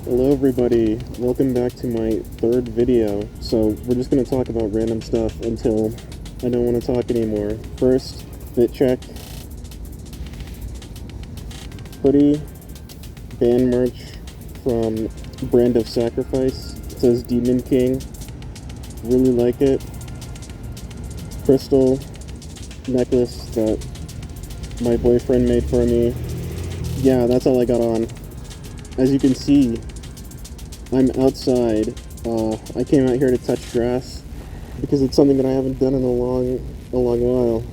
Hello everybody, welcome back to my third video. So we're just going to talk about random stuff until I don't want to talk anymore. First, fit check, hoodie, band merch from Brand of Sacrifice. It says Demon King, really like it. Crystal necklace that my boyfriend made for me. Yeah, that's all I got on. As you can see, I'm outside. I came out here to touch grass because it's something that I haven't done in a long while.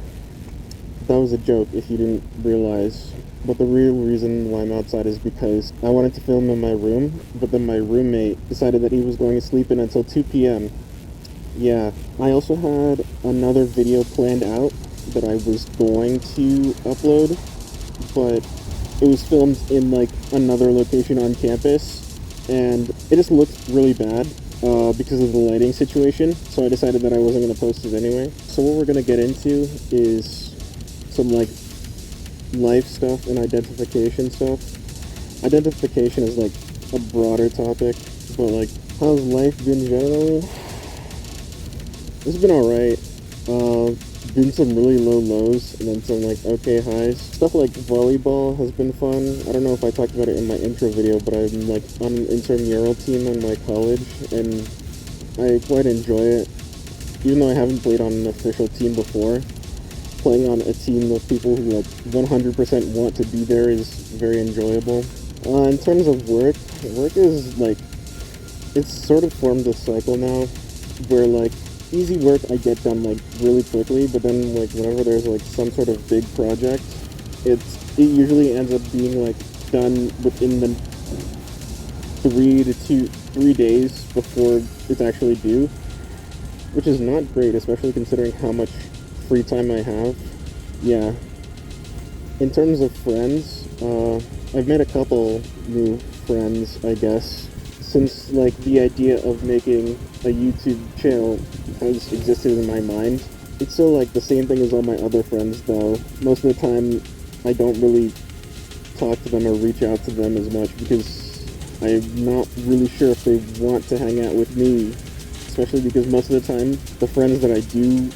That was a joke if you didn't realize. But the real reason why I'm outside is because I wanted to film in my room, but then my roommate decided that he was going to sleep in until 2 p.m. Yeah, I also had another video planned out that I was going to upload, but it was filmed in like another location on campus, and it just looked really bad because of the lighting situation, so I decided that I wasn't going to post it anyway. So what we're going to get into is some like life stuff and identification stuff. Identification is like a broader topic, but like how's life been generally? It's been alright. Been some really low lows and then some like okay highs. Stuff like volleyball has been fun. I don't know if I talked about it in my intro video, but I'm like on an intramural team in my college and I quite enjoy it. Even though I haven't played on an official team before, playing on a team of people who like 100% want to be there is very enjoyable. In terms of work is like, it's sort of formed a cycle now where like easy work I get done like really quickly, but then like whenever there's like some sort of big project, it usually ends up being like done within the 3 days before it's actually due, which is not great, especially considering how much free time I have. Yeah. In terms of friends, I've made a couple new friends, I guess, since like the idea of making a YouTube channel has existed in my mind. It's still like the same thing as all my other friends though. Most of the time I don't really talk to them or reach out to them as much because I'm not really sure if they want to hang out with me, especially because most of the time the friends that I do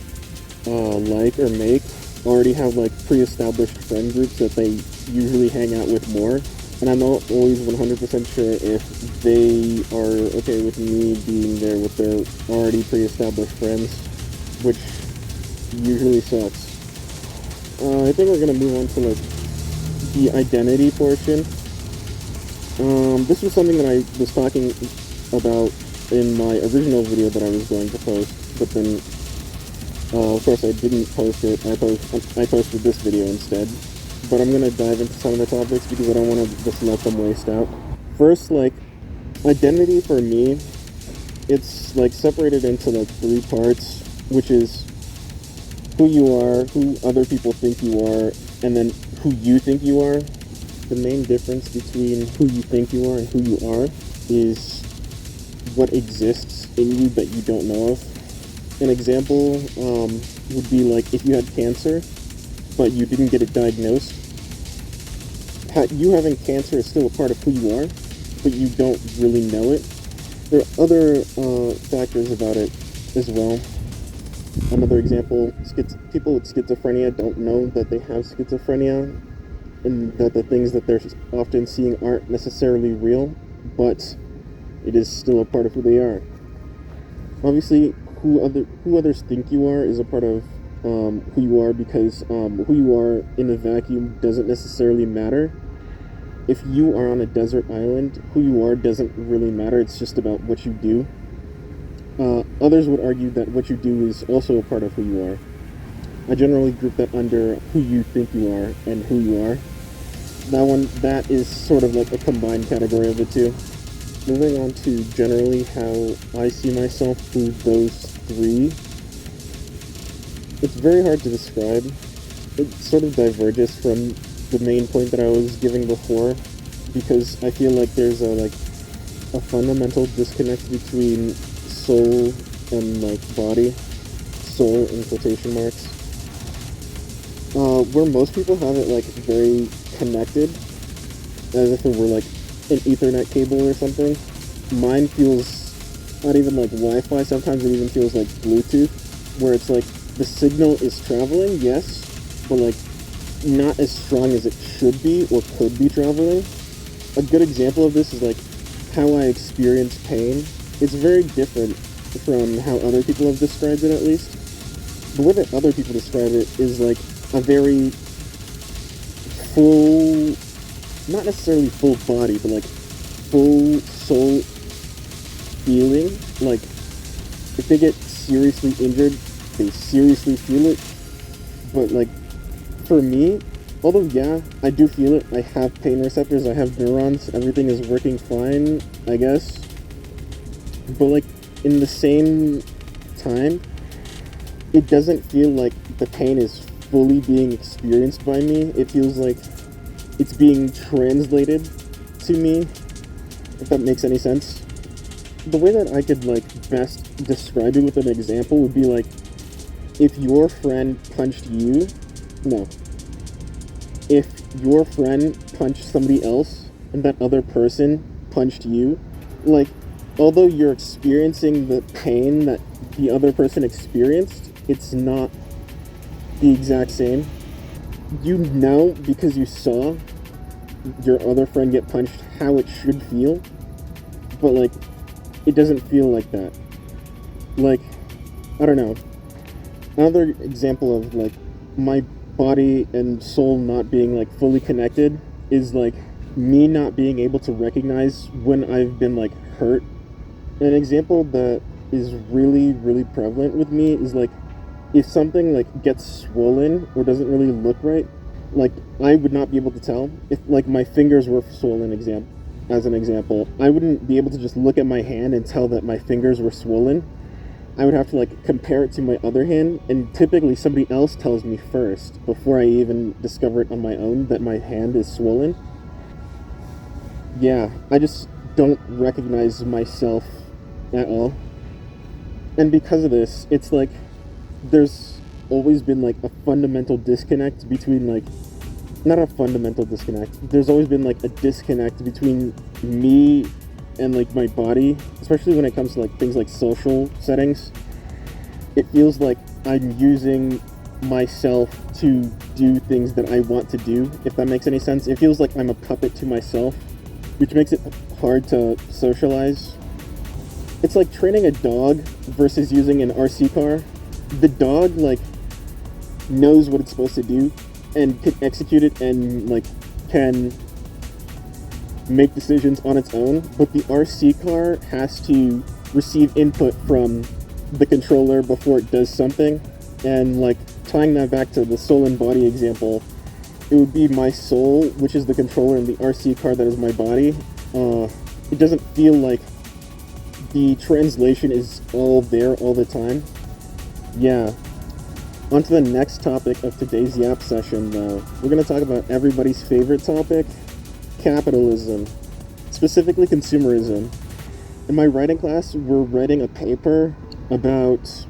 like or make already have like pre-established friend groups that they usually hang out with more. And I'm not always 100% sure if they are okay with me being there with their already pre-established friends, which usually sucks. I think we're going to move on to like the identity portion. This was something that I was talking about in my original video that I was going to post, but then of course I didn't post it. I posted this video instead. But I'm going to dive into some of the topics because I don't want to just let them waste out. First, like, identity for me, it's like separated into like 3 parts, which is who you are, who other people think you are, and then who you think you are. The main difference between who you think you are and who you are is what exists in you that you don't know of. An example would be like if you had cancer, but you didn't get it diagnosed. You having cancer is still a part of who you are, but you don't really know it. There are other factors about it as well. Another example, people with schizophrenia don't know that they have schizophrenia, and that the things that they're often seeing aren't necessarily real, but it is still a part of who they are. Obviously, who others think you are is a part of who you are, because who you are in a vacuum doesn't necessarily matter. If you are on a desert island, who you are doesn't really matter. It's just about what you do. Others would argue that what you do is also a part of who you are. I generally group that under who you think you are and who you are. That is sort of like a combined category of the two. Moving on to generally how I see myself through those 3. It's very hard to describe. It sort of diverges from the main point that I was giving before, because I feel like there's a fundamental disconnect between soul and like body. Soul in quotation marks. Where most people have it like very connected, as if it were like an Ethernet cable or something. Mine feels not even like Wi-Fi, sometimes it even feels like Bluetooth, where it's like the signal is traveling, yes, but like not as strong as it should be or could be traveling. A good example of this is like how I experience pain. It's very different from how other people have described it, at least. The way that other people describe it is like a very full, not necessarily full body, but like full soul feeling. Like if they get seriously injured, they seriously feel it. But like for me, although yeah, I do feel it. I have pain receptors, I have neurons, everything is working fine, I guess. But like in the same time, it doesn't feel like the pain is fully being experienced by me. It feels like it's being translated to me, if that makes any sense. The way that I could like best describe it with an example would be like if your friend punched you, no. If your friend punched somebody else and that other person punched you, like although you're experiencing the pain that the other person experienced, it's not the exact same. You know, because you saw your other friend get punched, how it should feel, but like it doesn't feel like that. Like, I don't know. Another example of like my body and soul not being like fully connected is like me not being able to recognize when I've been like hurt. An example that is really, really prevalent with me is like if something like gets swollen or doesn't really look right, like I would not be able to tell if like my fingers were swollen. As an example, I wouldn't be able to just look at my hand and tell that my fingers were swollen. I would have to like compare it to my other hand, and typically somebody else tells me first before I even discover it on my own that my hand is swollen. Yeah, I just don't recognize myself at all. And because of this, it's like there's always been like a fundamental disconnect between like, not a fundamental disconnect, there's always been like a disconnect between me and like my body, especially when it comes to like things like social settings. It feels like I'm using myself to do things that I want to do, if that makes any sense. It feels like I'm a puppet to myself, which makes it hard to socialize. It's like training a dog versus using an RC car. The dog like knows what it's supposed to do and can execute it and like can make decisions on its own, but the RC car has to receive input from the controller before it does something. And like tying that back to the soul and body example, it would be my soul, which is the controller, and the RC car that is my body. It doesn't feel like the translation is all there all the time. Yeah. On to the next topic of today's Yap Session, though. We're going to talk about everybody's favorite topic, capitalism, specifically consumerism. In my writing class, we're writing a paper about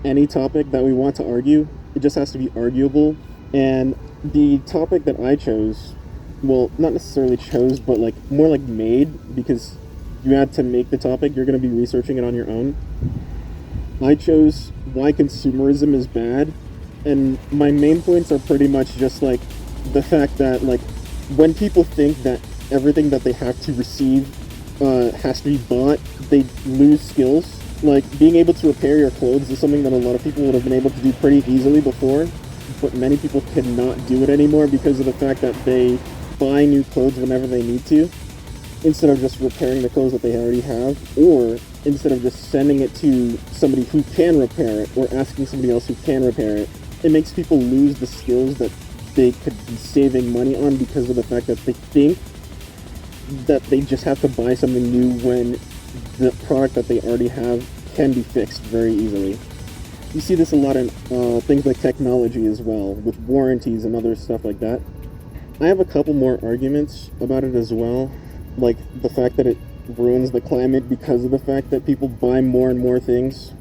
any topic that we want to argue. It just has to be arguable. And the topic that I chose, well, not necessarily chose, but like more like made, because you had to make the topic, you're going to be researching it on your own. I chose why consumerism is bad, and my main points are pretty much just like the fact that like when people think that everything that they have to receive has to be bought, they lose skills. Like being able to repair your clothes is something that a lot of people would have been able to do pretty easily before, but many people cannot do it anymore because of the fact that they buy new clothes whenever they need to, instead of just repairing the clothes that they already have, or instead of just sending it to somebody who can repair it, or asking somebody else who can repair it. It makes people lose the skills that they could be saving money on because of the fact that they think that they just have to buy something new when the product that they already have can be fixed very easily. You see this a lot in things like technology as well, with warranties and other stuff like that. I have a couple more arguments about it as well, like the fact that it ruins the climate because of the fact that people buy more and more things.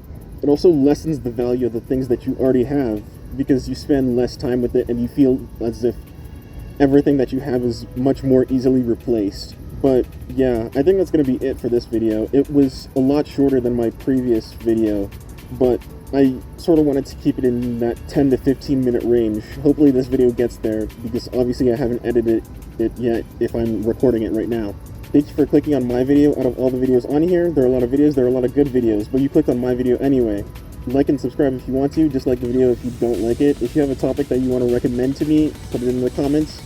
It also lessens the value of the things that you already have because you spend less time with it and you feel as if everything that you have is much more easily replaced But yeah, I think that's going to be it for this video. It was a lot shorter than my previous video, but I sort of wanted to keep it in that 10 to 15 minute range. Hopefully this video gets there, because obviously I haven't edited it yet if I'm recording it right now. Thank you for clicking on my video. Out of all the videos on here, there are a lot of videos, there are a lot of good videos, but you clicked on my video anyway. Like and subscribe if you want to, just like the video if you don't like it. If you have a topic that you want to recommend to me, put it in the comments.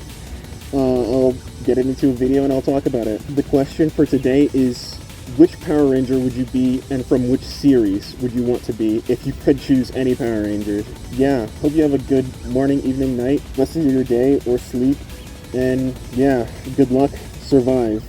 I'll get it into a video and I'll talk about it. The question for today is, which Power Ranger would you be, and from which series would you want to be if you could choose any Power Rangers? Yeah, hope you have a good morning, evening, night, rest of your day, or sleep, and yeah, good luck, survive.